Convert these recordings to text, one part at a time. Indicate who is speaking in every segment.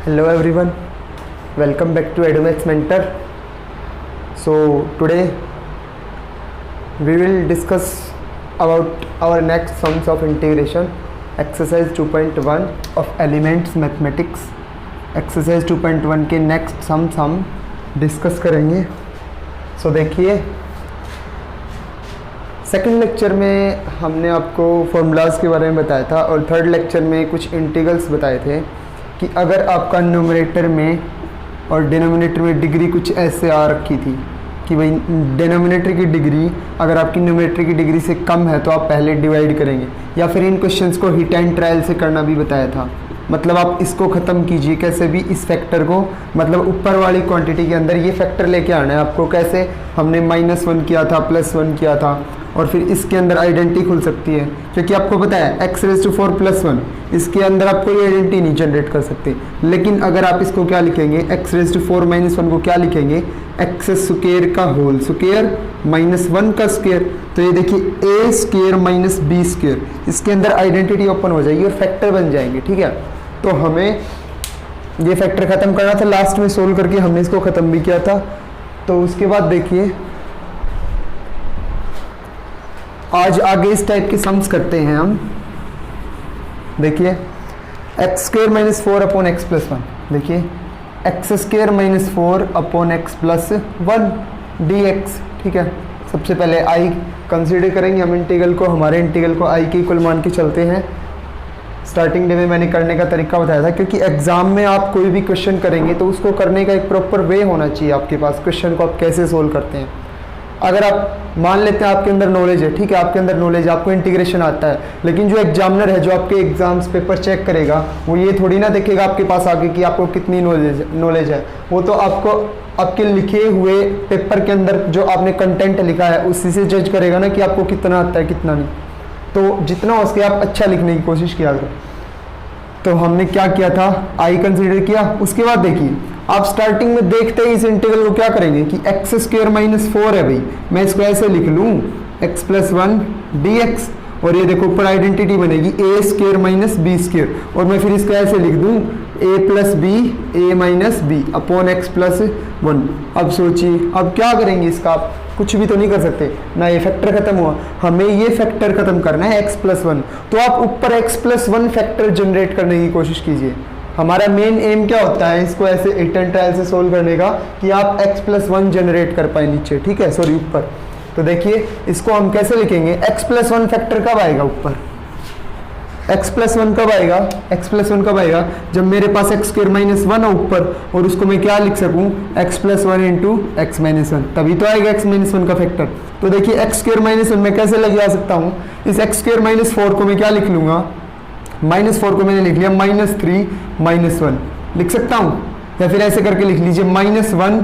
Speaker 1: Hello everyone, welcome back to EduMaths Mentor. So today we will discuss about our next sums of integration, exercise 2.1 of elements mathematics. Exercise 2.1 के next sums हम discuss करेंगे. सो देखिए, second lecture में हमने आपको formulas के बारे में बताया था और थर्ड लेक्चर में कुछ इंटीग्रल्स बताए थे कि अगर आपका न्यूमरेटर में और डिनोमिनेटर में डिग्री कुछ ऐसे आ रखी थी कि भाई डिनोमिनेटर की डिग्री अगर आपकी न्यूमरेटर की डिग्री से कम है तो आप पहले डिवाइड करेंगे, या फिर इन क्वेश्चंस को हिट एंड ट्रायल से करना भी बताया था. मतलब आप इसको ख़त्म कीजिए कैसे भी, इस फैक्टर को, मतलब ऊपर वाली क्वांटिटी के अंदर ये फैक्टर लेके आना है आपको. कैसे? हमने -1 किया था, +1 किया था, और फिर इसके अंदर आइडेंटिटी खुल सकती है क्योंकि आपको पता है x⁴ +1, इसके अंदर आप कोई आइडेंटिटी नहीं जनरेट कर सकते. लेकिन अगर आप इसको क्या लिखेंगे, x⁴ -1 को क्या लिखेंगे, x² का होल स्क्वायर -1 का स्क्वायर. तो ये देखिए a² - b², इसके अंदर आइडेंटिटी ओपन हो जाएगी और फैक्टर बन जाएंगे. ठीक है, तो हमें ये फैक्टर ख़त्म करना था. लास्ट में सोल्व करके हमने इसको ख़त्म भी किया था. तो उसके बाद देखिए आज आगे इस टाइप के सम्स करते हैं हम. देखिए x² - 4 x + 1, देखिए x² - 4 x + 1 dx. ठीक है, सबसे पहले i कंसीडर करेंगे हम इंटीग्रल को. हमारे इंटीग्रल को i के इक्वल मान के चलते हैं. स्टार्टिंग डे में मैंने करने का तरीका बताया था क्योंकि एग्जाम में आप कोई भी क्वेश्चन करेंगे तो उसको करने का एक प्रॉपर वे होना चाहिए आपके पास. क्वेश्चन को आप कैसे सोल्व करते हैं. अगर आप मान लेते हैं आपके अंदर नॉलेज है, ठीक है, आपके अंदर नॉलेज, आपको इंटीग्रेशन आता है, लेकिन जो एग्जामिनर है जो आपके एग्जाम्स पेपर चेक करेगा वो ये थोड़ी ना देखेगा आपके पास आके कि आपको कितनी नॉलेज है. वो तो आपको आपके लिखे हुए पेपर के अंदर जो आपने कंटेंट लिखा है उसी से जज करेगा ना कि आपको कितना आता है कितना नहीं. तो जितना हो सके आप अच्छा लिखने की कोशिश किया करो. तो हमने क्या किया था, आई कंसीडर किया. उसके बाद देखिए आप स्टार्टिंग में देखते ही इस इंटीग्रल को क्या करेंगे कि x² - 4 है भाई, मैं इसको ऐसे लिख लूँ x + 1 dx, और ये देखो ऊपर आइडेंटिटी बनेगी a² - b², और मैं फिर इसको ऐसे लिख दूँ a + b a - b upon x + 1. अब सोचिए अब क्या करेंगे इसका, आप कुछ भी तो नहीं कर सकते ना. ये फैक्टर खत्म हुआ, हमें ये फैक्टर खत्म करना है x + 1. तो आप ऊपर x + 1 फैक्टर जनरेट करने की कोशिश कीजिए. हमारा मेन एम क्या होता है, इसको ऐसे हिट एंड ट्रायल से सोल्व करने का कि आप x + 1 जनरेट कर पाए नीचे. ठीक है, सॉरी ऊपर. तो देखिए इसको हम कैसे लिखेंगे, x + 1 फैक्टर कब आएगा ऊपर, x + 1 कब आएगा, x + 1 कब आएगा जब मेरे पास x² - 1 है ऊपर और उसको मैं क्या लिख सकूं, x + 1 × x - 1, तभी तो आएगा x - 1 का फैक्टर. तो देखिए x² - 1 मैं कैसे लगा सकता हूं, इस x² - 4 को मैं क्या लिख लूंगा, -4 को मैंने लिख लिया -3 - 1 लिख सकता हूं, या फिर ऐसे करके लिख लीजिए -1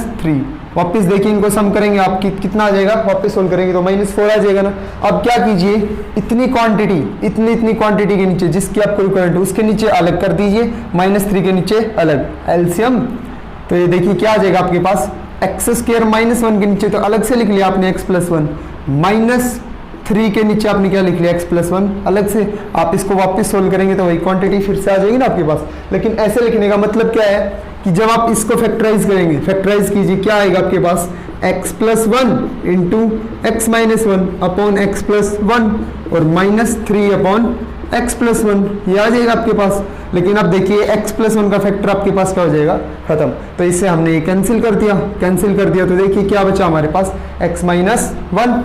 Speaker 1: - 3. वापस देखिए इनको सम करेंगे आप कितना आ जाएगा, वापस सोल्व करेंगे तो -4 आ जाएगा ना. अब क्या कीजिए, इतनी क्वांटिटी इतनी क्वांटिटी के नीचे जिसकी आपको रिक्वायरमेंट है उसके नीचे अलग कर दीजिए, -3 के नीचे अलग, एलसीएम. तो ये देखिए क्या आ जाएगा आपके पास, x² - 1 के नीचे तो अलग से लिख लिया आपने x + 1, -3 के नीचे आपने क्या लिख लिया x + 1 अलग से. आप इसको वापस सोल्व करेंगे तो वही क्वांटिटी फिर से आ जाएगी ना आपके पास. लेकिन ऐसे लिखने का मतलब क्या है कि जब आप इसको फैक्टराइज करेंगे, फैक्टराइज कीजिए, क्या आएगा आपके पास, x + 1 × x - 1 अपॉन x + 1 और -3 अपॉन x + 1, ये आ जाएगा आपके पास. लेकिन अब देखिए x + 1 का फैक्टर आपके पास क्या हो जाएगा, खत्म. तो इससे हमने ये कैंसिल कर दिया तो देखिए क्या बचा हमारे पास, x - 1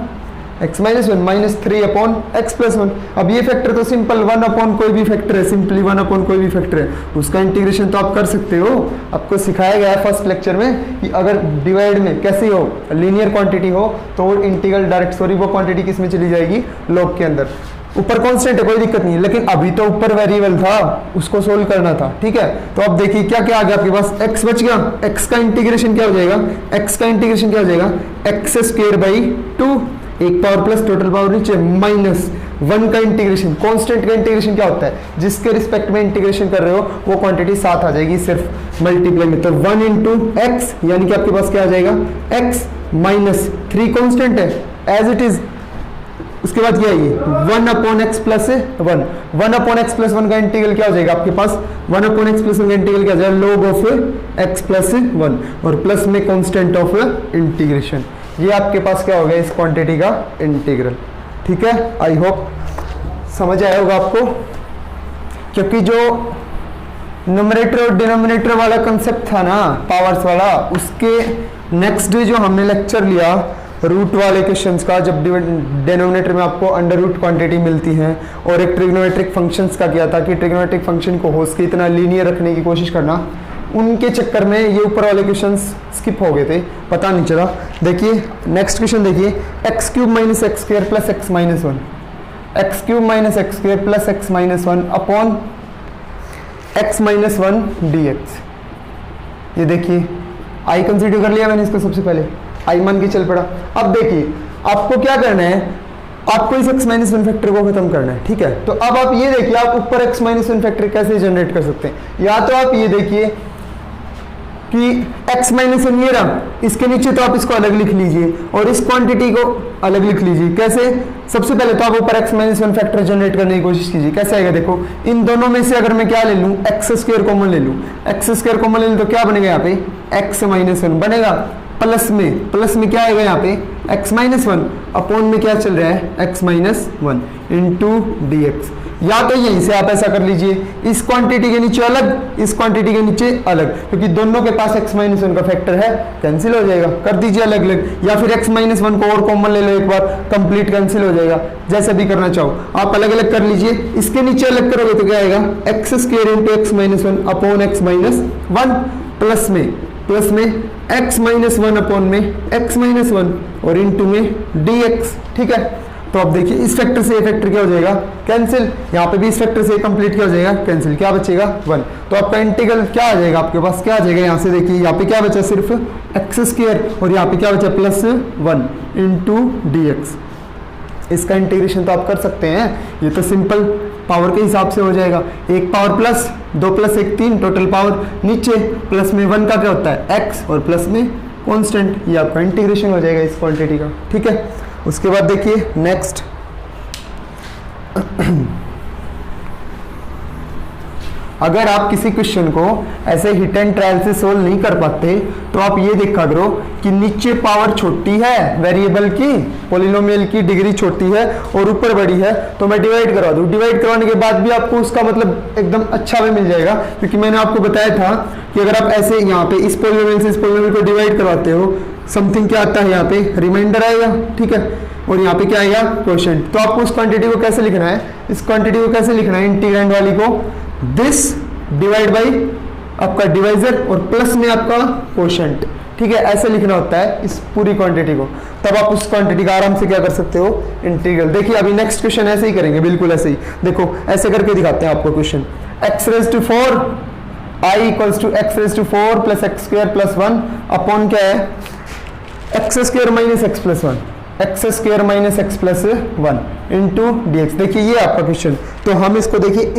Speaker 1: -3 अपॉन x + 1. अब ये फैक्टर तो सिंपल 1 अपॉन कोई भी फैक्टर है, सिंपली 1 अपॉन कोई भी फैक्टर है, उसका इंटीग्रेशन तो आप कर सकते हो. आपको सिखाया गया है फर्स्ट लेक्चर में कि अगर डिवाइड में कैसी हो, लीनियर क्वांटिटी हो तो इंटीग्रल डायरेक्ट, सॉरी वो क्वांटिटी किस में चली जाएगी, लॉग के अंदर. ऊपर कांस्टेंट है कोई दिक्कत नहीं, लेकिन अभी तो ऊपर वेरिएबल था उसको सोल्व करना था. ठीक है, तो अब देखिए क्या क्या आ गया आपके पास, x बच गया, x का इंटीग्रेशन क्या हो जाएगा, x²/2, एक पावर प्लस टोटल पावर नीचे -1 का इंटीग्रेशन. कांस्टेंट का इंटीग्रेशन क्या होता है, जिसके रिस्पेक्ट में इंटीग्रेशन कर रहे हो वो क्वांटिटी साथ आ जाएगी सिर्फ मल्टीप्लाई में. तो 1 × x यानी कि आपके पास क्या आ जाएगा, x - 3 कांस्टेंट है एज इट इज, उसके बाद क्या है ये 1 upon x plus 1, 1 upon x plus 1 का इंटीग्रल क्या हो जाएगा आपके पास, 1 अपॉन एक्स प्लस 1 का इंटीग्रल क्या हो जाएगा, log ऑफ एक्स प्लस 1 और प्लस में कांस्टेंट ऑफ इंटीग्रेशन। ये आपके पास क्या हो गया इस क्वांटिटी का इंटीग्रल। ठीक है, आई होप समझ आया होगा आपको, क्योंकि जो न्यूमरेटर और डिनोमिनेटर वाला कंसेप्ट था ना पावर्स वाला, उसके नेक्स्ट डे जो हमने लेक्चर लिया रूट वाले क्वेश्चंस का, जब डिनोमिनेटर में आपको अंडर रूट क्वांटिटी मिलती है और एक ट्रिग्नोमेट्रिक फंक्शंस का किया था कि ट्रिग्नोमेट्रिक फंक्शन को होश के इतना लीनियर रखने की कोशिश करना, उनके चक्कर में ये ऊपर वाले क्वेश्चंस स्किप हो गए थे, पता नहीं चला। देखिए नेक्स्ट क्वेश्चन देखिए, x cube minus x square plus x minus 1, x cube minus x square plus x minus 1 upon x minus 1 D x. ये देखिए आई कंसीडर कर लिया मैंने इसको, सबसे पहले आई मान के चल पड़ा। अब देखिए आपको क्या करना है, आपको इस x माइनस 1 फैक्टर को खत्म करना है। ठीक है, तो अब आप ये देखिए आप ऊपर x माइनस 1 फैक्टर कैसे जनरेट कर सकते हैं। या तो आप ये देखिए कि x माइनस 1 ये रहा, इसके नीचे तो आप इसको अलग लिख लीजिए और इस क्वांटिटी को अलग लिख लीजिए। कैसे, सबसे पहले तो आप ऊपर x माइनस 1 फैक्टर जनरेट करने की कोशिश कीजिए। कैसे आएगा देखो, इन दोनों में से अगर मैं क्या ले लूँ, एक्स स्क्वायर कॉमन ले लूँ, एक्स स्क्वायर कॉमन ले लूँ तो क्या बनेगा यहाँ पे x माइनस 1 बनेगा, प्लस में क्या आएगा यहाँ पे x माइनस 1 अपॉन में क्या चल रहा है x minus 1 into D x. या तो यहीं से आप ऐसा कर लीजिए, इस क्वांटिटी के नीचे अलग, इस क्वांटिटी के नीचे अलग, क्योंकि दोनों के पास x माइनस 1 का फैक्टर है, कैंसिल हो जाएगा, कर दीजिए अलग अलग। या फिर x माइनस 1 को और कॉमन ले लो एक बार, कंप्लीट कैंसिल हो जाएगा। जैसा भी करना चाहो आप अलग अलग कर लीजिए। इसके नीचे अलग करोगे तो क्या आएगा, x square into x minus 1 upon x minus 1 plus में x माइनस 1 अपॉन में x माइनस 1 और इंटू में dx। ठीक है, तो अब देखिए इस फैक्टर से ये फैक्टर क्या हो जाएगा, कैंसिल। यहाँ पे भी इस फैक्टर से कंप्लीट क्या हो जाएगा, कैंसिल। क्या बचेगा 1। तो आपका इंटीग्रल क्या आ जाएगा, आपके पास क्या आ जाएगा, यहाँ से देखिए यहाँ पे क्या बचा, सिर्फ एक्स स्क्वायर और यहाँ पे क्या बचा प्लस 1 इंटू डी एक्स। इसका इंटीग्रेशन तो आप कर सकते हैं, ये तो सिंपल पावर के हिसाब से हो जाएगा। एक power plus 2 plus 1 3, total power नीचे, प्लस में 1 का क्या होता है x और प्लस में कांस्टेंट। ये आपका इंटीग्रेशन हो जाएगा इस क्वांटिटी का। ठीक है, उसके बाद देखिए नेक्स्ट अगर आप किसी क्वेश्चन को ऐसे हिट एंड ट्रायल से सोल्व नहीं कर पाते तो आप ये देखा करो कि नीचे पावर छोटी है वेरिएबल की, पॉलिनोमियल की डिग्री छोटी है और ऊपर बड़ी है, तो मैं डिवाइड करवा दूं। डिवाइड करवाने के बाद भी आपको उसका मतलब एकदम अच्छा वे मिल जाएगा, क्योंकि मैंने आपको बताया था कि अगर आप ऐसे यहाँ पे इस पॉलिनोमियल से इस पॉलिनोमियल को डिवाइड करवाते हो, समथिंग क्या आता है यहाँ पे रिमाइंडर आएगा। ठीक है, और यहाँ पे क्या आएगा क्वोशिएंट। तो आपको उस क्वांटिटी को कैसे लिखना है, इस क्वांटिटी को कैसे लिखना है, इंटीग्रैंड वाली को दिस डिवाइड बाई आपका डिवाइजर और प्लस में आपका क्वोशिएंट। ठीक है, ऐसे लिखना होता है इस पूरी क्वांटिटी को। तब आप उस क्वांटिटी का आराम से क्या कर सकते हो, इंटीग्रल। देखिए अभी नेक्स्ट क्वेश्चन ऐसे ही करेंगे, बिल्कुल ऐसे ही। देखो ऐसे करके दिखाते हैं आपको question. x raise to 4 i equals to x raise to 4 plus X square plus 1 upon क्या है x square minus x plus 1, X square minus x plus 1 into D X. देखिए ये आपका क्वेश्चन। तो हम इसको देखिए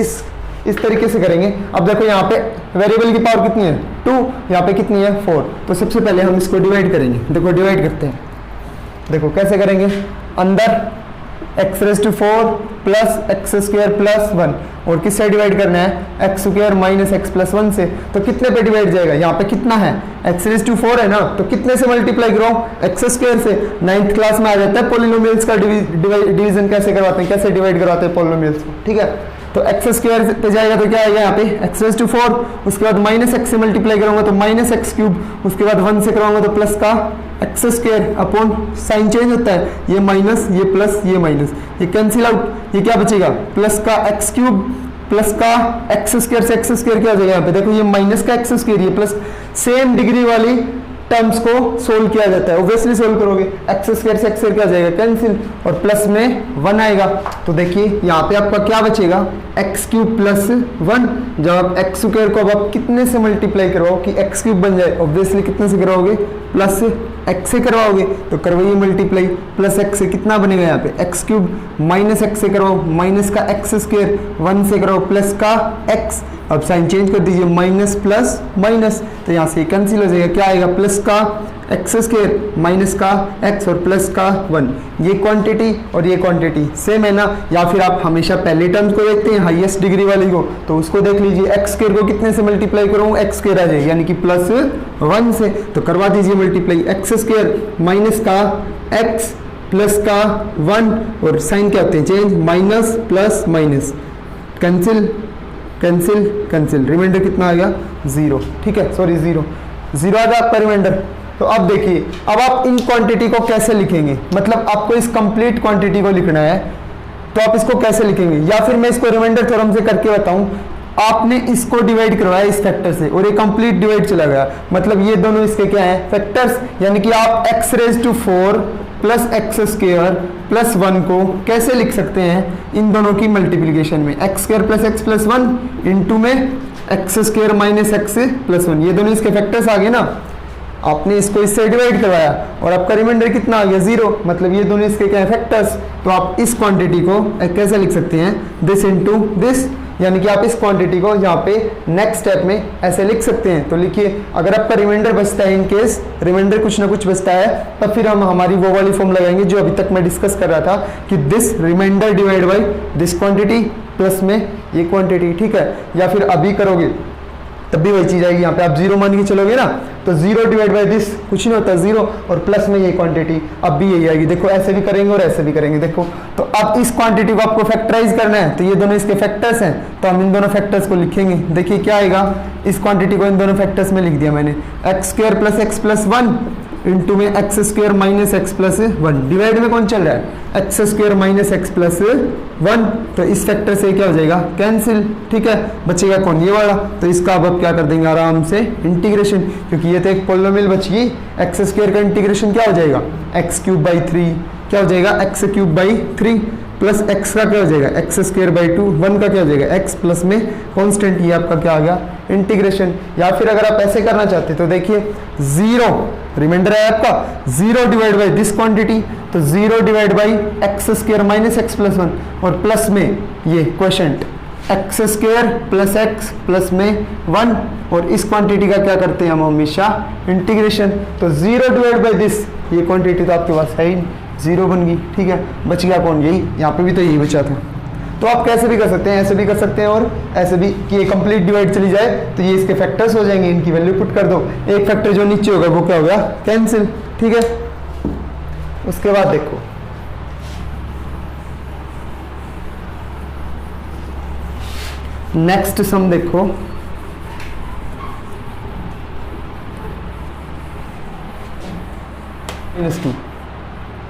Speaker 1: इस तरीके से करेंगे। अब देखो यहाँ पे वेरिएबल की पावर कितनी है 2, यहाँ पे कितनी है 4। तो सबसे पहले हम इसको डिवाइड करेंगे। देखो डिवाइड करते हैं, देखो कैसे करेंगे, अंदर X raise to 4 plus X square plus 1 और किस से डिवाइड करना है x square minus x plus 1 से। तो कितने पे डिवाइड जाएगा, यहाँ पे कितना है एक्स रेज टू 4 है ना, तो कितने से मल्टीप्लाई करो एक्स स्क्वायर से। 9th क्लास में आ जाता है पॉलिनोमियल्स का डिवीजन कैसे करवाते हैं, कैसे डिवाइड करवाते हैं पॉलिनोमियल्स को। ठीक है, तो एक्स स्क्वायर पे जाएगा तो क्या आएगा यहाँ पे एक्स रेज टू 4, उसके बाद माइनस एक्स से मल्टीप्लाई करूंगा तो माइनस एक्स क्यूब, उसके बाद 1 से कराऊंगा तो प्लस का x square upon sine change होता है, ये माइनस ये प्लस ये माइनस, ये कैंसिल आउट। ये क्या बचेगा प्लस का एक्स क्यूब प्लस का एक्स स्क्वायर से एक्स स्क्वायर क्या हो जाएगा यहाँ पे, देखो ये माइनस का एक्स स्क्वायर, ये प्लस, सेम डिग्री वाली टर्म्स को सोल्व किया जाता है। ऑब्वियसली सोल्व करोगे एक्स स्क्वायर से एक्स स्क्वायर क्या हो जाएगा कैंसिल और प्लस में 1 आएगा। तो देखिए यहाँ पे आपका क्या बचेगा एक्स क्यूब प्लस 1। जब आप एक्स स्क्वायर को अब आप कितने से मल्टीप्लाई करवाओ कि एक्स क्यूब बन जाए, ऑब्वियसली कितने से करवाओगे, प्लस एक्स से करवाओगे, तो करवाइए मल्टीप्लाई, प्लस एक्स से कितना बनेगा यहाँ पे एक्स क्यूब, माइनस एक्स से करवाओ, माइनस का एक्स स्क्वायर, 1 से करवाओ प्लस का एक्स, अब साइन चेंज कर दीजिए, माइनस प्लस माइनस, तो यहाँ से कैंसिल हो जाएगा, क्या आएगा प्लस का एक्स स्क्वायर माइनस का एक्स और प्लस का 1। ये क्वांटिटी और ये क्वांटिटी सेम है ना। या फिर आप हमेशा पहले टर्म्स को देखते हैं हाईएस्ट डिग्री वाली को, तो उसको देख लीजिए, एक्स स्क्वायर को कितने से मल्टीप्लाई करूँ, एक्स स्क्वायर आ जाएगा यानी कि प्लस 1 से, तो करवा दीजिए मल्टीप्लाई, एक्स स्क्वायर माइनस का एक्स प्लस का 1 और साइन क्या होते हैं change, minus plus minus, cancel cancel cancel, remainder कितना आ गया 0, ठीक है, सॉरी 0 आ गया आपका रिमाइंडर। तो अब देखिए, अब आप इन क्वांटिटी को कैसे लिखेंगे, मतलब आपको इस कंप्लीट क्वांटिटी को लिखना है, तो आप इसको कैसे लिखेंगे, या फिर मैं इसको रिमाइंडर थ्योरम से करके बताऊं, आपने इसको डिवाइड करवाया इस फैक्टर से और ये कंप्लीट डिवाइड चला गया, मतलब ये दोनों इसके क्या हैं फैक्टर्स, यानी कि आप x raise to 4 plus X square plus 1 को कैसे लिख सकते हैं, इन दोनों की मल्टीप्लीकेशन में, x square plus x plus 1 into में x square minus x plus 1, ये दोनों इसके फैक्टर्स आ गए ना, आपने इसको इससे डिवाइड करवाया और आपका रिमाइंडर कितना आ गया 0, मतलब ये दोनों इसके क्या है फैक्टर्स। तो आप इस क्वांटिटी को कैसे लिख सकते हैं, दिस इनटू दिस, यानी कि आप इस क्वांटिटी को यहाँ पे नेक्स्ट स्टेप में ऐसे लिख सकते हैं। तो लिखिए, अगर आपका रिमाइंडर बचता है, इन केस रिमाइंडर कुछ ना कुछ बचता है, तब फिर हम हमारी वो वाली फॉर्म लगाएंगे जो अभी तक मैं डिस्कस कर रहा था कि this remainder divide by this quantity plus में ये क्वांटिटी, ठीक है। या फिर अभी करोगे तब भी वही चीज आएगी, यहाँ पे आप 0 मान के चलोगे ना, तो 0 डिवाइड बाई दिस कुछ नहीं होता 0 और प्लस में ये क्वांटिटी अब भी यही आएगी। देखो ऐसे भी करेंगे और ऐसे भी करेंगे, देखो। तो अब इस क्वांटिटी को आपको फैक्टराइज करना है, तो ये दोनों इसके फैक्टर्स हैं, तो हम इन दोनों फैक्टर्स को लिखेंगे। देखिए क्या आएगा, इस क्वांटिटी को इन दोनों फैक्टर्स में लिख दिया मैंने, x square plus x plus 1 into में x square minus x plus 1, divide में कौन चल रहा है, x square minus x plus 1, तो इस फैक्टर से क्या हो जाएगा कैंसिल, ठीक है। बचेगा कौन, ये वाला, तो इसका अब क्या कर देंगे आराम से इंटीग्रेशन, क्योंकि ये तो एक पोलिनोमियल बच गई, एक्स स्क्वायर का इंटीग्रेशन क्या हो जाएगा, एक्स क्यूब बाई 3 क्या हो जाएगा, x cube by 3 plus x का क्या हो जाएगा, एक्स स्क्वायर बाई 2, 1 का क्या हो जाएगा एक्स प्लस में कॉन्स्टेंट, ये आपका क्या आ गया इंटीग्रेशन। या फिर अगर आप ऐसे करना चाहते तो देखिए 0 रिमाइंडर है आपका, 0 डिवाइड बाई दिस क्वांटिटी, तो 0 divide by x square minus x plus 1 और प्लस में ये quotient x square plus x plus में 1, और इस क्वांटिटी का क्या करते हैं हम हमेशा इंटीग्रेशन। तो 0 डिवाइड बाई दिस, ये क्वांटिटी तो आपके पास है ही 0 बन गई, ठीक है। बच गया कौन, यही, यहाँ पे भी तो यही बचा था। तो आप कैसे भी कर सकते हैं, ऐसे भी कर सकते हैं और ऐसे भी कि ये कंप्लीट डिवाइड चली जाए तो ये इसके फैक्टर्स हो जाएंगे, इनकी वैल्यू पुट कर दो, एक फैक्टर जो नीचे होगा वो क्या होगा कैंसिल, ठीक है। उसके बाद देखो नेक्स्ट सम, देखो -2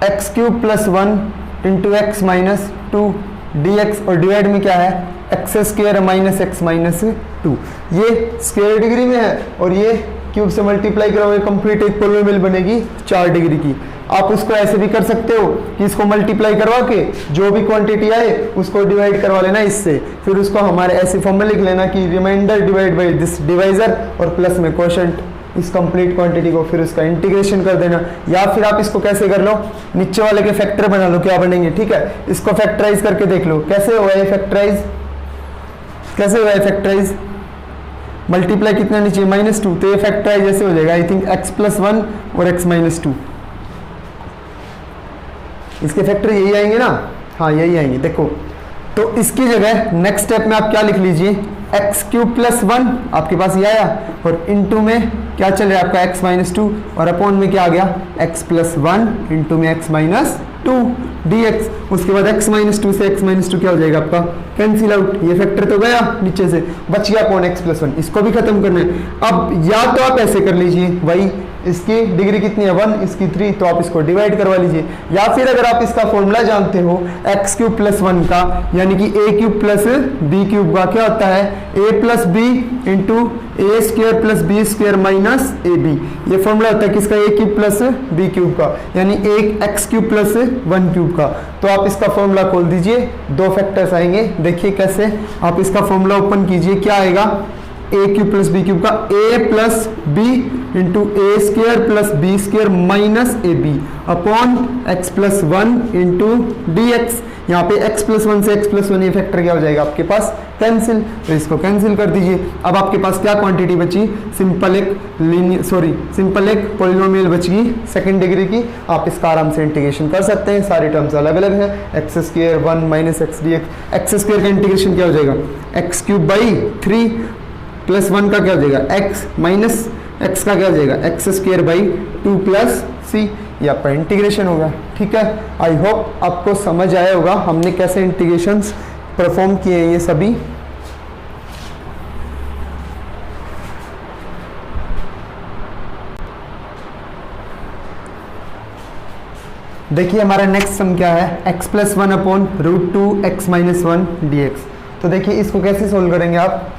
Speaker 1: x cube plus 1 into x minus 2 dx, और डिवाइड में क्या है x square minus x minus 2, ये स्क्वायर डिग्री में है और ये क्यूब से मल्टीप्लाई करोगे कंप्लीट एक पोलिनोमियल बनेगी 4 डिग्री की। आप उसको ऐसे भी कर सकते हो कि इसको मल्टीप्लाई करवा के जो भी क्वांटिटी आए उसको डिवाइड करवा लेना इससे, फिर उसको हमारे ऐसे फॉर्म में लिख लेना कि remainder divide by this divisor और प्लस में क्वोशंट इस कंप्लीट क्वांटिटी को, फिर उसका इंटीग्रेशन कर देना। या फिर आप इसको कैसे कर लो, नीचे वाले के फैक्टर बना लो, क्या बनेंगे, ठीक है। इसको फैक्टराइज करके देख लो कैसे हुआ है फैक्टराइज, कैसे हुआ है फैक्टराइज, मल्टीप्लाई कितना नीचे -2, तो ये फैक्टराइज ऐसे हो जाएगा, आई थिंक x प्लस 1 और x माइनस 2, इसके फैक्टर यही आएंगे ना, हाँ यही आएंगे। देखो तो इसकी जगह नेक्स्ट स्टेप में आप क्या लिख लीजिए, एक्स क्यूब प्लस 1 आपके पास ये आया और इनटू में क्या चल रहा है आपका x माइनस 2 और अपॉन में क्या आ गया x प्लस 1 इंटू में x माइनस 2 dx। उसके बाद x माइनस 2 से x माइनस 2 क्या हो जाएगा आपका कैंसिल आउट, ये फैक्टर तो गया नीचे से, बच गया कौन x प्लस 1, इसको भी खत्म करना है। अब या तो आप ऐसे कर लीजिए, वही इसकी डिग्री कितनी है 1, इसकी 3, तो आप इसको डिवाइड करवा लीजिए। या फिर अगर आप इसका फॉर्मूला जानते हो एक्स क्यूब प्लस 1 का, यानी कि a cube plus b cube का क्या होता है a plus b into a square plus b square minus a b, ये फॉर्मूला होता है किसका a cube plus b cube का, यानी एक एक्स क्यूब प्लस 1 क्यूब का। तो आप इसका फॉर्मूला खोल दीजिए, दो फैक्टर्स आएंगे, देखिए कैसे। आप इसका फॉर्मूला ओपन कीजिए, क्या आएगा a cube plus b cube का a plus b into a square plus b square minus a b upon x plus 1 into D x. यहाँ पे x प्लस 1 से x प्लस 1 ये फैक्टर क्या हो जाएगा आपके पास कैंसिल, तो इसको कैंसिल कर दीजिए। अब आपके पास क्या क्वांटिटी बची, सिंपल एक पॉलिनोमियल बच गई सेकंड डिग्री की। आप इसका आराम से इंटीग्रेशन कर सकते हैं, सारी टर्म्स अलग अलग है, x square 1 minus x D x. X square का इंटीग्रेशन क्या हो जाएगा एक्स क्यूब बाई 3 प्लस 1 का क्या हो जाएगा एक्स माइनस एक्स का क्या हो जाएगा एक्स स्क्वायर बाई 2 प्लस सी, ये आपका इंटीग्रेशन होगा। ठीक है, आई होप आपको समझ आया होगा हमने कैसे इंटीग्रेशंस परफॉर्म किए हैं ये सभी। देखिए हमारा नेक्स्ट सम क्या है, x plus 1 upon root 2 X minus 1 D X. तो देखिए इसको कैसे सोल्व करेंगे आप,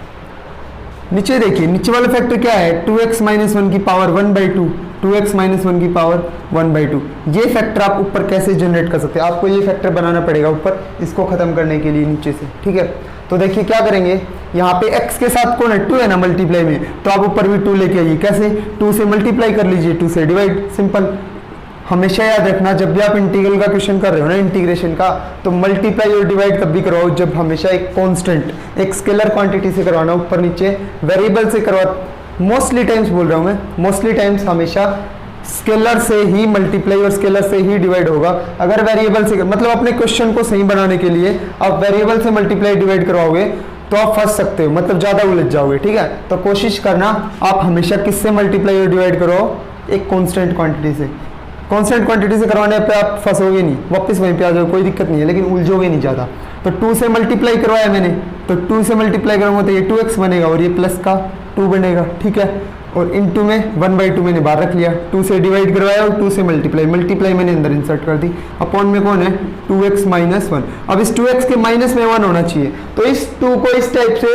Speaker 1: नीचे देखिए नीचे वाला फैक्टर क्या है 2x माइनस 1 की पावर 1/2, 2x माइनस 1 की पावर 1/2। ये फैक्टर आप ऊपर कैसे जनरेट कर सकते हैं, आपको ये फैक्टर बनाना पड़ेगा ऊपर इसको खत्म करने के लिए नीचे से। ठीक है, तो देखिए क्या करेंगे, यहाँ पे x के साथ कौन है 2 है ना मल्टीप्लाई में, तो आप ऊपर भी 2 लेके आइए। कैसे, 2 से मल्टीप्लाई कर लीजिए, 2 से डिवाइड, सिंपल। हमेशा याद रखना जब भी आप इंटीग्रल का क्वेश्चन कर रहे हो ना इंटीग्रेशन का, तो मल्टीप्लाई और डिवाइड तब भी करवाओ जब हमेशा एक कांस्टेंट एक स्केलर क्वांटिटी से करवाना, ऊपर नीचे वेरिएबल से करवा। मोस्टली टाइम्स बोल रहा हूँ मैं, मोस्टली टाइम्स हमेशा स्केलर से ही मल्टीप्लाई और स्केलर से ही डिवाइड होगा। अगर वेरिएबल से मतलब अपने क्वेश्चन को सही बनाने के लिए आप वेरिएबल से मल्टीप्लाई डिवाइड करवाओगे तो आप फंस सकते हो, मतलब ज्यादा उलझ जाओगे। ठीक है, तो कोशिश करना आप हमेशा किससे मल्टीप्लाई और डिवाइड करो, एक कांस्टेंट क्वांटिटी से। कांस्टेंट क्वांटिटी से करवाने पे आप फंसोगे नहीं, वापस वहीं पे आ जाओगे, कोई दिक्कत नहीं है, लेकिन उलझोगे नहीं ज़्यादा। तो 2 से मल्टीप्लाई करवाया मैंने, तो 2 से मल्टीप्लाई करूँगा तो ये 2x बनेगा और ये प्लस का 2 बनेगा। ठीक है, और इनटू में 1/2 मैंने बाहर रख लिया, 2 से डिवाइड करवाया और 2 से मल्टीप्लाई मैंने अंदर इंसर्ट कर दी। अपॉन में कौन है 2x माइनस 1। अब इस 2x के माइनस में 1 होना चाहिए, तो इस 2 को इस टाइप से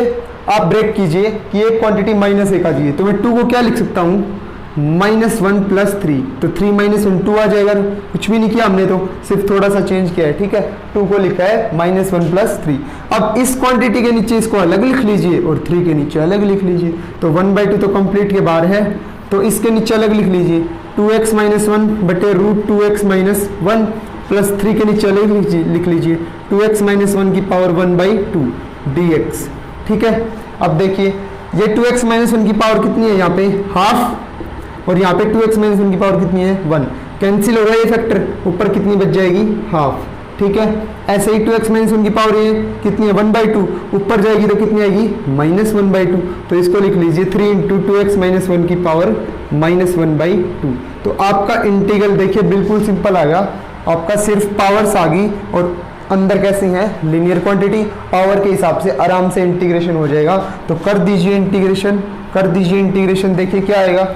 Speaker 1: आप ब्रेक कीजिए कि एक क्वांटिटी माइनस 1 आ जाइए। तो मैं 2 को क्या लिख सकता हूँ -1 + 3, तो 3 - 1 2 आ जाएगा। कुछ भी नहीं किया हमने, तो सिर्फ थोड़ा सा चेंज किया है। ठीक है, 2 को लिखा है -1 + 3। अब इस क्वांटिटी के नीचे इसको अलग लिख लीजिए और 3 के नीचे अलग लिख लीजिए। तो 1/2 तो कंप्लीट के बाहर है, तो इसके नीचे अलग लिख लीजिए 2x - 1 बटे रूट 2x - 1 प्लस 3 के नीचे अलग लिख लीजिए 2x - 1 की पावर 1/2 dx। ठीक है, अब देखिए ये 2x - 1 की पावर कितनी है, यहाँ पे हाफ, और यहाँ पे 2x - 1 की पावर कितनी है 1, कैंसिल होगा ये फैक्टर, ऊपर कितनी बच जाएगी हाफ। ठीक है, ऐसे ही 2x - 1 की पावर ये कितनी है 1/2, ऊपर जाएगी तो कितनी आएगी -1/2। तो इसको लिख लीजिए 3 × 2x - 1 की पावर -1/2। तो आपका इंटीग्रल देखिए बिल्कुल सिंपल आ गया, आपका सिर्फ पावर्स आ गई और अंदर कैसी है लीनियर क्वांटिटी, पावर के हिसाब से आराम से इंटीग्रेशन हो जाएगा। तो कर दीजिए इंटीग्रेशन, देखिए क्या आएगा,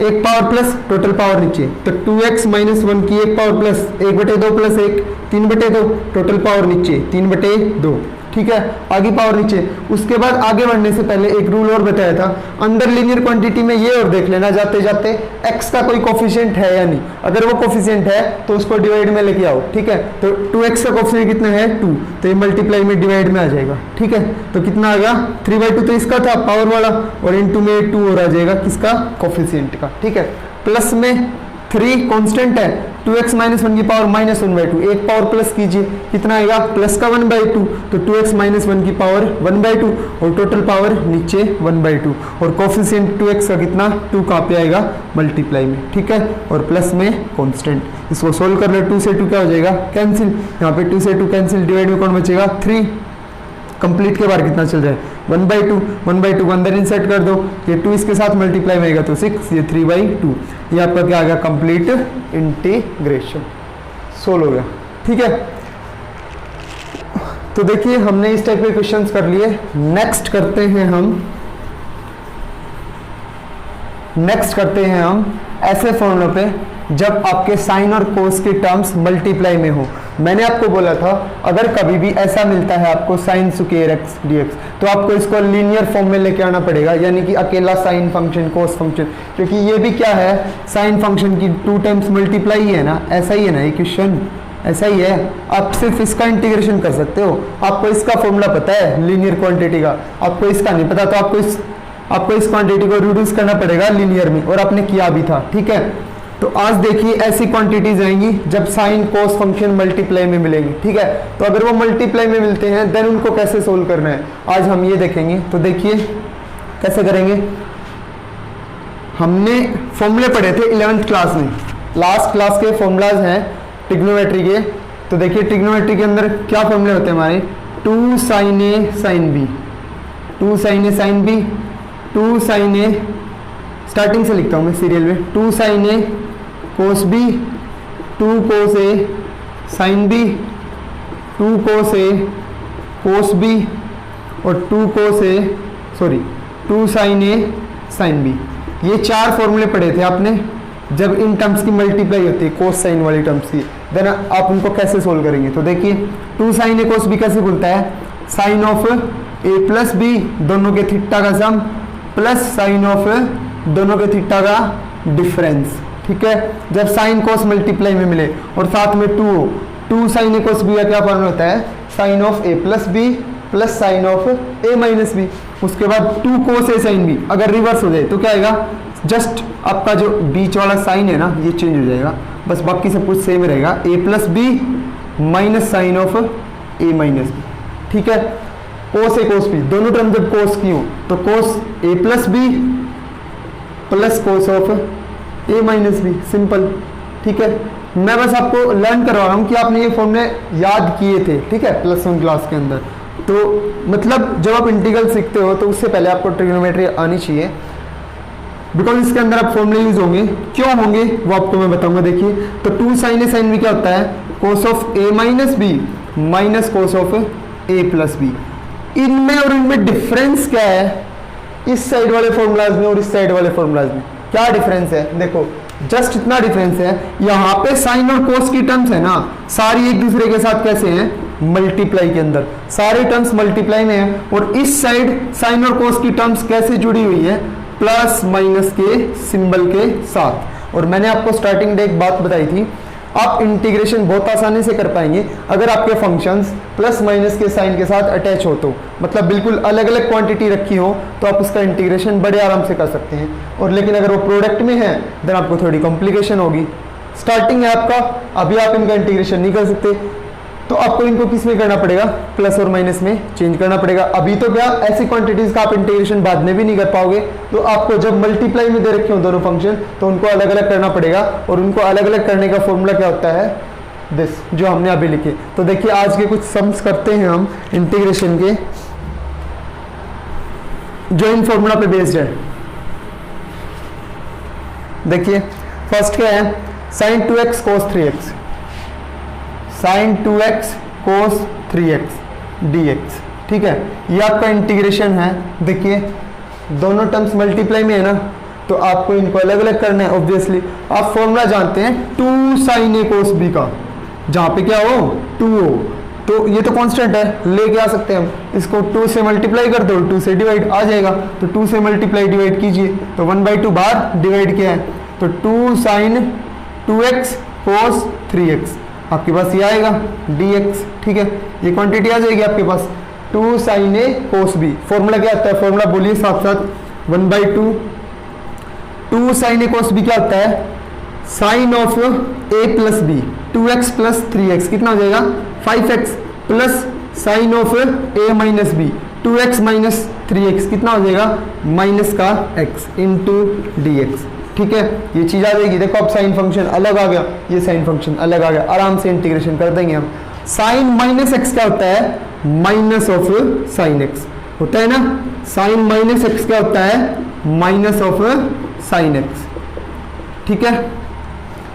Speaker 1: एक पावर प्लस टोटल पावर नीचे, तो 2x - 1 की एक power plus 1/2 plus 1 3/2 total power नीचे 3/2। ठीक है, आगे पावर नीचे। उसके बाद आगे बढ़ने से पहले एक रूल और बताया था, अंदर लीनियर क्वांटिटी में ये और देख लेना जाते जाते x का कोई कोफिशिएंट है या नहीं। अगर वो कोफिशिएंट है तो उसको डिवाइड में लेके आओ। ठीक है, तो 2x का कोफिशिएंट कितना है 2, तो ये मल्टीप्लाई में डिवाइड में आ जाएगा। ठीक है, तो कितना आ गया 3/2 तो इसका था पावर वाला, और इनटू में 2 और आ जाएगा किसका कोफिशिएंट का। ठीक है, प्लस में 3 कांस्टेंट है, 2x - 1 की पावर -1/2, एक पावर प्लस कीजिए कितना आएगा प्लस का 1/2, तो 2x - 1 की पावर 1/2 और टोटल पावर नीचे 1/2, और कोफिशिएंट 2x का कितना 2 कहाँ पे आएगा मल्टीप्लाई में। ठीक है, और प्लस में कांस्टेंट, इसको सोल्व कर लो, 2 से 2 क्या हो जाएगा कैंसिल, यहाँ पे 2 से 2 कैंसिल, डिवाइड में कौन बचेगा 3, कंप्लीट के बाहर कितना चल रहा है 1/2 को अंदर इंसर्ट कर दो, ये 2 इसके साथ मल्टीप्लाई में आएगा तो 6, ये 3/2, ये आपका क्या आ गया कंप्लीट इंटीग्रेशन, सोल्व हो गया। ठीक है, तो देखिए हमने इस टाइप के क्वेश्चंस कर लिए। नेक्स्ट करते हैं हम नेक्स्ट करते हैं हम ऐसे फॉर्मूलों पे जब आपके साइन और कोस के टर्म्स मल्टीप्लाई में हो। मैंने आपको बोला था अगर कभी भी ऐसा मिलता है आपको साइन स्क्वायर एक्स डीएक्स, तो आपको इसको लीनियर फॉर्म में लेके आना पड़ेगा, यानी कि अकेला साइन फंक्शन कोस फंक्शन, क्योंकि ये भी क्या है, साइन फंक्शन की 2 टाइम्स मल्टीप्लाई ही है ना, ऐसा ही है ना इक्वेशन, ऐसा ही है। आप सिर्फ इसका इंटीग्रेशन कर सकते हो, आपको इसका फॉर्मूला पता है लीनियर क्वांटिटी का, आपको इसका नहीं पता, तो आपको इस क्वांटिटी को रिड्यूस करना पड़ेगा लीनियर में, और आपने किया भी था, ठीक है। तो आज देखिए ऐसी क्वांटिटीज आएंगी जब साइन कोस फंक्शन मल्टीप्लाई में मिलेंगे, ठीक है। तो अगर वो मल्टीप्लाई में मिलते हैं देन उनको कैसे सोल्व करना है, आज हम ये देखेंगे। तो देखिए कैसे करेंगे। हमने फॉर्मूले पढ़े थे 11th क्लास में, लास्ट क्लास के फॉर्मूलाज हैं ट्रिग्नोमेट्री के। तो देखिए ट्रिग्नोमेट्री के अंदर क्या फॉर्मूले होते हैं हमारे, 2 sin a sin b, 2 sin a sin b, 2 sin a, starting से लिखता हूँ मैं सीरियल में, 2 sin a cos b, 2 cos a sin b, 2 cos a cos b और 2 sin a sin b। ये 4 फॉर्मूले पढ़े थे आपने जब इन टर्म्स की मल्टीप्लाई होती है कोस साइन वाली टर्म्स की, देन आप उनको कैसे सोल्व करेंगे। तो देखिए 2 sin a cos b कैसे बोलता है, sine of a plus b दोनों के थीटा का सम प्लस साइन ऑफ दोनों के थीटा का डिफरेंस, ठीक है। जब साइन कोस मल्टीप्लाई में मिले और साथ में 2 हो, 2 sin a cos b का क्या फॉर्मूला होता है, sine of a plus b plus sine of a minus b। उसके बाद 2 cos a sin b, अगर रिवर्स हो जाए तो क्या आएगा, जस्ट आपका जो बीच वाला साइन है ना ये चेंज हो जाएगा, बस बाकी सब कुछ सेम रहेगा, a plus b minus sine of a minus b, ठीक है। cos a cos b दोनों टर्म जब cos की हो तो cos a plus b plus cos of a minus b, simple, ठीक है। मैं बस आपको लर्न करवा रहा हूँ कि आपने ये फॉर्मूले याद किए थे, ठीक है, +1 क्लास के अंदर। तो मतलब जब आप इंटीग्रल सीखते हो तो उससे पहले आपको ट्रिग्नोमेट्री आनी चाहिए, बिकॉज इसके अंदर आप फॉर्मूले यूज होंगे। क्यों होंगे वो आपको मैं बताऊंगा। देखिए तो 2 sin a sin b क्या होता है, cos of a minus b minus cos of a plus b। इनमें और इनमें डिफरेंस क्या है, इस साइड वाले फॉर्मूलाज में और इस साइड वाले फॉर्मूलाज में क्या डिफरेंस है, देखो जस्ट इतना डिफरेंस है। यहाँ पे साइन और कोस की टर्म्स है ना, सारी एक दूसरे के साथ कैसे हैं, मल्टीप्लाई के अंदर सारे टर्म्स मल्टीप्लाई में है, और इस साइड साइन और कोस की टर्म्स कैसे जुड़ी हुई है, प्लस माइनस के सिंबल के साथ। और मैंने आपको स्टार्टिंग में एक बात बताई थी, आप इंटीग्रेशन बहुत आसानी से कर पाएंगे अगर आपके फंक्शंस प्लस माइनस के साइन के साथ अटैच हो, तो मतलब बिल्कुल अलग अलग क्वांटिटी रखी हो तो आप उसका इंटीग्रेशन बड़े आराम से कर सकते हैं। और लेकिन अगर वो प्रोडक्ट में है देन आपको थोड़ी कॉम्प्लिकेशन होगी। स्टार्टिंग है आपका, अभी आप इनका इंटीग्रेशन नहीं कर सकते, तो आपको इनको किस में करना पड़ेगा, प्लस और माइनस में चेंज करना पड़ेगा। अभी तो क्या ऐसी क्वांटिटीज का आप इंटीग्रेशन बाद में भी नहीं कर पाओगे, तो आपको जब मल्टीप्लाई में दे रखे हो दोनों फंक्शन तो उनको अलग अलग करना पड़ेगा, और उनको अलग अलग करने का फॉर्मूला क्या होता है, दिस जो हमने अभी लिखे। तो देखिए आज के कुछ सम्स करते हैं हम इंटीग्रेशन के, जो इन फॉर्मूला पे बेस्ड है। देखिए फर्स्ट क्या है, sin 2x cos 3x, sin 2x cos 3x dx, ठीक है। ये आपका इंटीग्रेशन है। देखिए दोनों टर्म्स मल्टीप्लाई में है ना, तो आपको इनको अलग अलग करना है। ऑब्वियसली आप फॉर्मूला जानते हैं 2 sin a cos b का, जहां पे क्या हो 2 हो, तो ये तो कांस्टेंट है, लेके आ सकते हैं हम इसको, 2 से मल्टीप्लाई कर दो, 2 से डिवाइड आ जाएगा, तो 2 से मल्टीप्लाई डिवाइड कीजिए तो 1/2 बार डिवाइड किया है, तो 2 sin 2x cos 3x आपके पास ये आएगा dx, ठीक है। ये क्वांटिटी आ जाएगी आपके पास 2 sin a cos b। Formula क्या आता है, फॉर्मूला बोलिए साथ साथ, 1/2 2 sin a cos b क्या होता है, sine of a plus b, 2x plus 3x कितना हो जाएगा 5x, plus sine of a minus b, 2x minus 3x कितना हो जाएगा माइनस का x इंटू dx, ठीक है। ये चीज आ जाएगी। देखो अब साइन फंक्शन अलग आ गया, ये साइन फंक्शन अलग आ गया, आराम से इंटीग्रेशन कर देंगे हम। साइन माइनस एक्स क्या होता है, माइनस ऑफ साइन एक्स होता है ना, साइन माइनस एक्स क्या होता है, माइनस ऑफ साइन एक्स, ठीक है।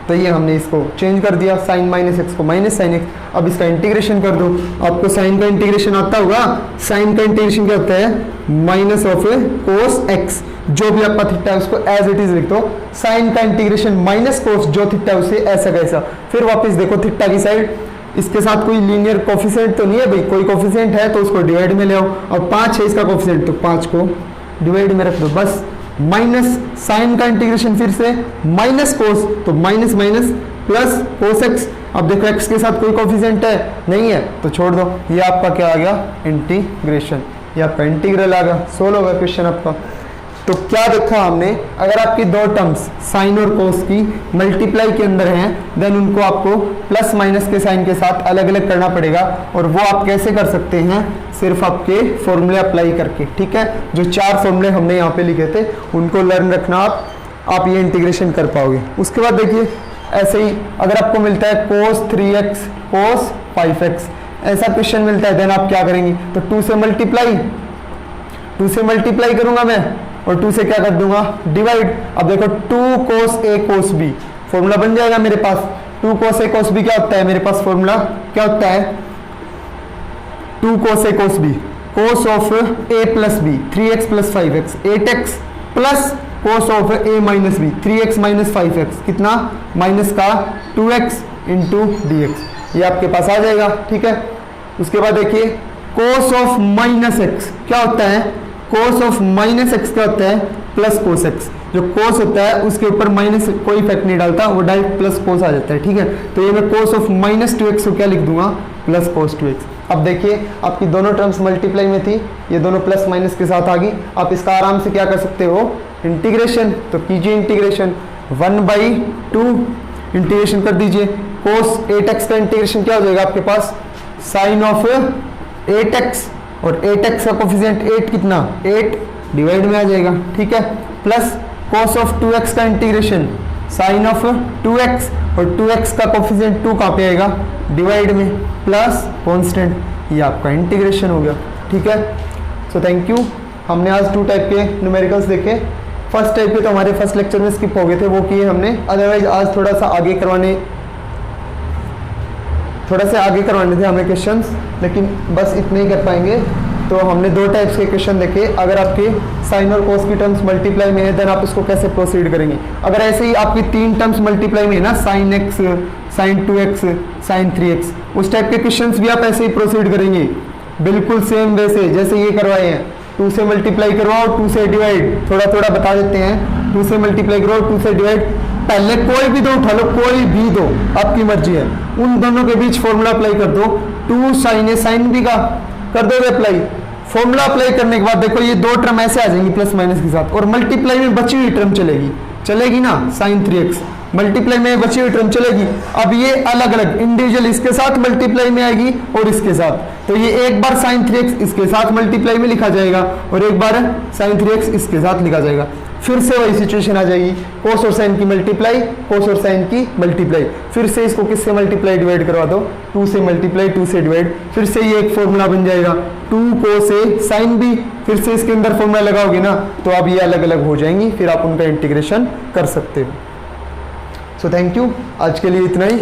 Speaker 1: तो ये हमने इसको चेंज कर दिया, साइन माइनस एक्स को माइनस साइन एक्स। अब इसका इंटीग्रेशन कर दो, आपको साइन का इंटीग्रेशन आता होगा, साइन का इंटीग्रेशन क्या होता है माइनस ऑफ कोस एक्स, जो भी आपका थीटा है उसको एज इट इज लिख दो, साइन का इंटीग्रेशन माइनस कोस जो थीटा है उसे ऐसा कैसा। फिर वापस देखो थीटा की साइड, इसके साथ कोई लीनियर कोफिशिएंट तो नहीं है भाई, कोई कोफिशिएंट है तो उसको डिवाइड में ले आओ, और 5 है इसका कोफिशिएंट तो 5 को डिवाइड में रख दो बस। माइनस साइन का इंटीग्रेशन फिर से माइनस कोस, तो minus minus plus cos x. अब देखो एक्स के साथ कोई कोफिशिएंट है नहीं है तो छोड़ दो, ये आपका क्या आ गया इंटीग्रेशन, ये आपका इंटीग्रल आ गया। सोल्व होगा क्वेश्चन आपका। तो क्या देखा हमने, अगर आपकी दो टर्म्स साइन और कोस की मल्टीप्लाई के अंदर हैं देन उनको आपको प्लस माइनस के साइन के साथ अलग अलग करना पड़ेगा, और वो आप कैसे कर सकते हैं, सिर्फ आपके फॉर्मूले अप्लाई करके, ठीक है। जो 4 फॉर्मूले हमने यहाँ पे लिखे थे उनको लर्न रखना आप ये इंटीग्रेशन कर पाओगे। उसके बाद देखिए ऐसे ही अगर आपको मिलता है cos 3x cos 5x ऐसा क्वेश्चन मिलता है देन आप क्या करेंगे, तो 2 से मल्टीप्लाई करूंगा मैं और 2 से क्या कर दूंगा डिवाइड। अब देखो 2 cos a cos b formula बन जाएगा मेरे पास। 2 cos a cos b क्या होता है मेरे पास फॉर्मूला, क्या होता है 2 cos a cos b cos of a plus b 3x plus 5x 8x plus cos of a minus b 3x minus 5x कितना माइनस का 2x इंटू dx, ये आपके पास आ जाएगा, ठीक है। उसके बाद देखिए cos ऑफ माइनस x क्या होता है, cos ऑफ माइनस एक्स क्या होता है प्लस कोस एक्स। जो cos होता है उसके ऊपर माइनस कोई इफेक्ट नहीं डालता, वो डायरेक्ट प्लस कोस आ जाता है, ठीक है। तो ये मैं cos ऑफ माइनस 2x को क्या लिख दूंगा प्लस कोस 2x। अब देखिए आपकी दोनों टर्म्स मल्टीप्लाई में थी, ये दोनों प्लस माइनस के साथ आ गई। आप इसका आराम से क्या कर सकते हो इंटीग्रेशन, तो कीजिए इंटीग्रेशन 1/2 इंटीग्रेशन कर दीजिए। cos 8x का इंटीग्रेशन क्या हो जाएगा आपके पास साइन ऑफ 8x, और 8x का कोफिशिएंट 8 कितना 8 डिवाइड में आ जाएगा, ठीक है। प्लस cos ऑफ 2x का इंटीग्रेशन साइन ऑफ 2x, और 2x का कोफिशिएंट 2 कहाँ पे आएगा डिवाइड में, प्लस कांस्टेंट, ये आपका इंटीग्रेशन हो गया, ठीक है। So thank you. हमने आज 2 टाइप के न्यूमेरिकल्स देखे। फर्स्ट टाइप के तो हमारे फर्स्ट लेक्चर में स्किप हो गए थे, वो किए हमने। अदरवाइज आज थोड़ा सा आगे करवाने थे हमें क्वेश्चंस, लेकिन बस इतने ही कर पाएंगे। तो हमने 2 टाइप्स के क्वेश्चन देखे। अगर आपके साइन और कोस की टर्म्स मल्टीप्लाई में है देन आप इसको कैसे प्रोसीड करेंगे। अगर ऐसे ही आपकी 3 टर्म्स मल्टीप्लाई में है ना, sine x, sign 2x, sign 3x, उस टाइप के क्वेश्चंस भी आप ऐसे ही प्रोसीड करेंगे बिल्कुल सेम वे से जैसे ये करवाए हैं। 2 से मल्टीप्लाई करवाओ 2 से डिवाइड, थोड़ा थोड़ा बता देते हैं। 2 से मल्टीप्लाई करो 2 से डिवाइड, पहले कोई भी दो उठा लो, कोई भी दो आपकी मर्जी है, उन दोनों के बीच फॉर्मूला अप्लाई कर दो। 2 साइन ए साइन बी का कर दोगे अप्लाई। फॉर्मूला अप्लाई करने के बाद देखो ये 2 टर्म ऐसे आ जाएंगी प्लस माइनस के साथ, और मल्टीप्लाई में बची हुई टर्म चलेगी ना साइन 3x, मल्टीप्लाई में बची हुई टर्म चलेगी। अब ये अलग अलग इंडिविजुअल इसके साथ मल्टीप्लाई में आएगी और इसके साथ, तो ये एक बार साइन 3x इसके साथ मल्टीप्लाई में लिखा जाएगा और एक बार साइन 3x इसके साथ लिखा जाएगा। फिर से वही सिचुएशन आ जाएगी, कोस और साइन की मल्टीप्लाई, कोस और साइन की मल्टीप्लाई। फिर से इसको किससे मल्टीप्लाई डिवाइड करवा दो 2 से मल्टीप्लाई 2 से डिवाइड, फिर से ये एक फॉर्मूला बन जाएगा 2 कोस ए साइन बी। फिर से इसके अंदर फॉर्मूला लगाओगे ना तो अब ये अलग अलग हो जाएंगी, फिर आप उनका इंटीग्रेशन कर सकते हो। सो थैंक यू, आज के लिए इतना ही।